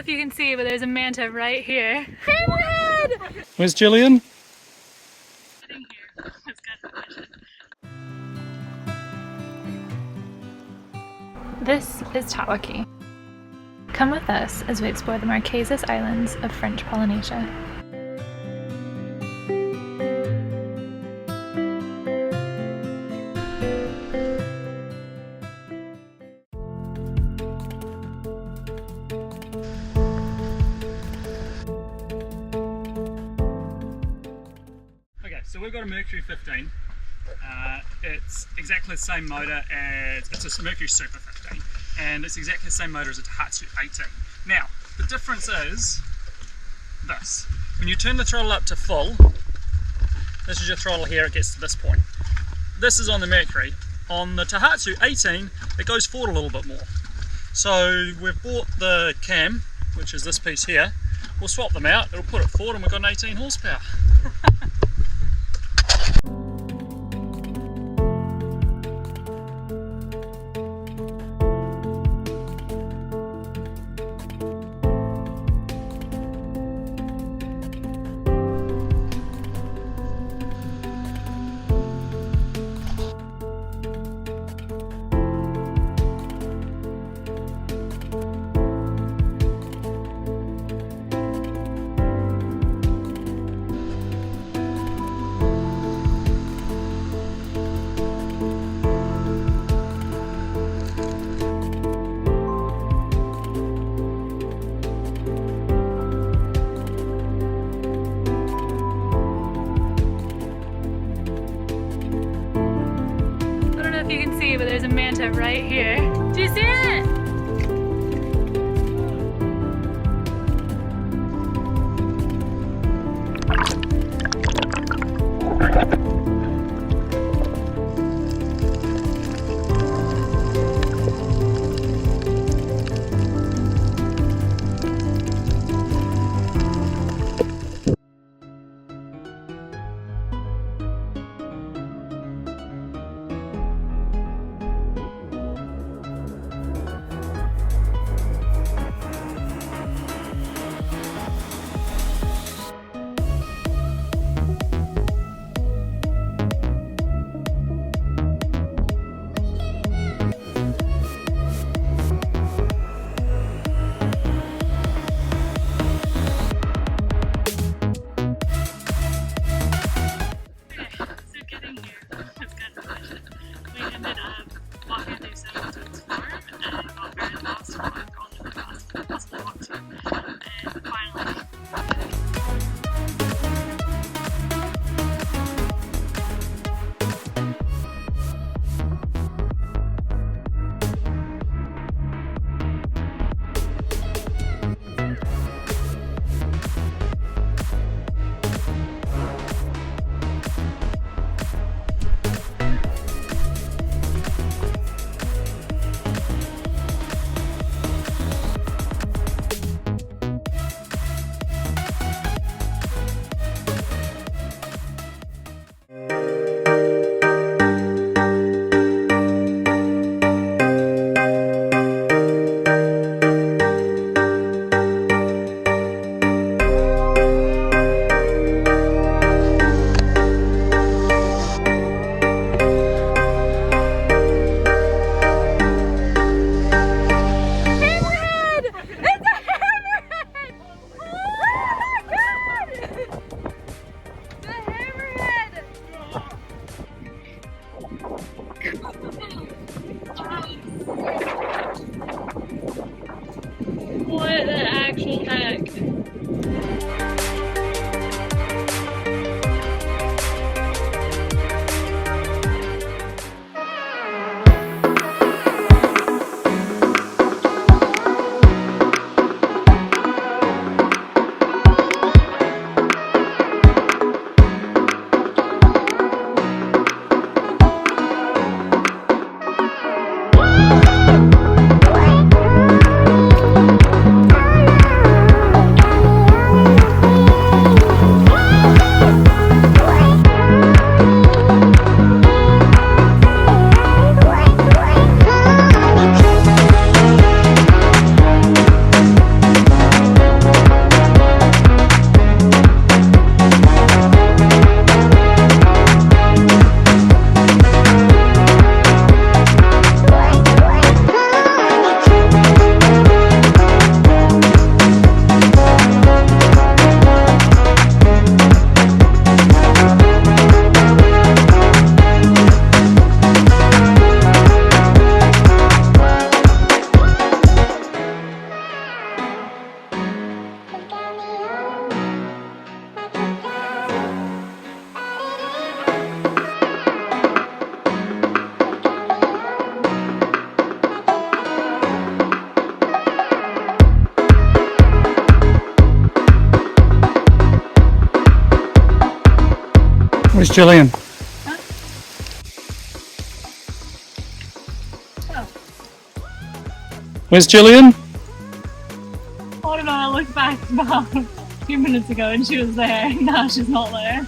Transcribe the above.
if you can see, but there's a manta right here. Hammerhead! Where's Jillian? Sitting here. It's got a vision. This is Tawaki. Come with us as we explore the Marquesas Islands of French Polynesia. Okay, so we've got a Mercury 15. It's exactly the same motor as, it's a Mercury Super 15, and it's exactly the same motor as a Daihatsu 18. Now, the difference is this. When you turn the throttle up to full, this is your throttle here, it gets to this point. This is on the Mercury. On the Daihatsu 18, it goes forward a little bit more. So we've bought the cam, which is this piece here. We'll swap them out, it'll put it forward, and we've got an 18 horsepower. You can see, but there's a manta right here. Do you see it? What the actual heck? Where's Jillian? Huh? Oh. Where's Jillian? I don't know, I looked back about a few minutes ago and she was there. Now she's not there.